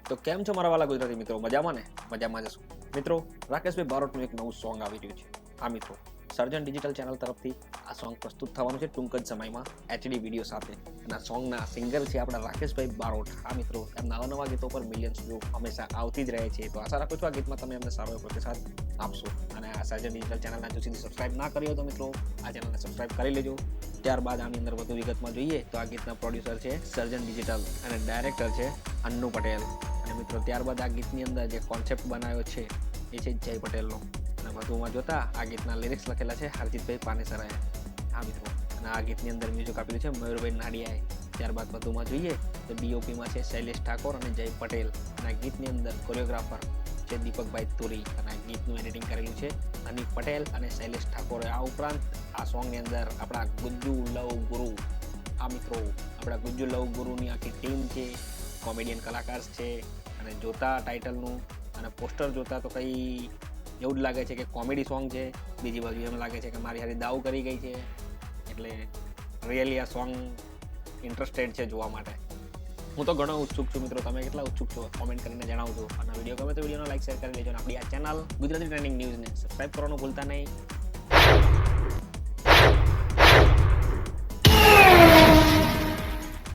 તો કેમ છો મારા વાલા ગુજરાતી મિત્રો? મજામાં ને? મજામાં જશો મિત્રો. રાકેશભાઈ બારોટનું એક નવું સોંગ આવી રહ્યું છે. આ મિત્રો સર્જન ડિજિટલ ચેનલ તરફથી આ સોંગ પ્રસ્તુત થવાનું છે ટૂંક જ સમયમાં HD વિડીયો સાથે. અને આ સોંગના સિંગર છે આપણા રાકેશભાઈ બારોટ. આ મિત્રો એમના નવા ગીતો પર મિલિયન્સ વ્યૂ હંમેશા આવતી જ રહે છે. તો આશા રાખું છું આ ગીતમાં તમે એમને સારો એવો પ્રતિસાદ આપશો. અને આ સર્જન ડિજિટલ ચેનલના જો સુધી સબસ્ક્રાઇબ ના કરી હોય તો મિત્રો આ ચેનલને સબસ્ક્રાઇબ કરી લેજો. ત્યારબાદ આની અંદર વધુ વિગતમાં જોઈએ તો આ ગીતના પ્રોડ્યુસર છે સર્જન ડિજિટલ અને ડાયરેક્ટર છે અન્નુ પટેલ. અને મિત્રો ત્યારબાદ આ ગીતની અંદર જે કોન્સેપ્ટ બનાવ્યો છે એ છે જય પટેલનો. અને વધુમાં જોતા આ ગીતના લિરિક્સ લખેલા છે હરજીતભાઈ પાનેસરાએ. હા મિત્રો, અને આ ગીતની અંદર મ્યુઝિક આપેલું છે મયુરભાઈ નાડિયાએ. ત્યારબાદ વધુમાં જોઈએ તો DOPમાં છે શૈલેષ ઠાકોર અને જય પટેલ. અને આ ગીતની અંદર કોરિયોગ્રાફર છે દીપકભાઈ તુરી. અને આ ગીતનું એડિટિંગ કરેલું છે અનિક પટેલ અને શૈલેષ ઠાકોરે. આ ઉપરાંત આ સોંગની અંદર આપણા ગુજ્જુ લવ ગુરુ, આ મિત્રો આપણા ગુજ્જુ લવ ગુરુની આખી ટીમ છે, કોમેડિયન કલાકાર છે. અને જોતા ટાઇટલનું અને પોસ્ટર જોતા તો કંઈ એવું જ લાગે છે કે કોમેડી સોંગ છે. બીજી બાજુ એમ લાગે છે કે મારી હારી દાવ કરી ગઈ છે. એટલે રિયલી આ સોંગ ઇન્ટરેસ્ટેડ છે જોવા માટે. હું તો ઘણો ઉત્સુક છું મિત્રો. તમે કેટલા ઉત્સુક છો કોમેન્ટ કરીને જણાવજો. અને વિડીયો ગમે તો વિડીયોને લાઈક શેર કરી લેજો. અને આપણી આ ચેનલ ગુજરાતી ટ્રેન્ડિંગ ન્યૂઝને સબસ્ક્રાઇબ કરવાનું ભૂલતા નહીં.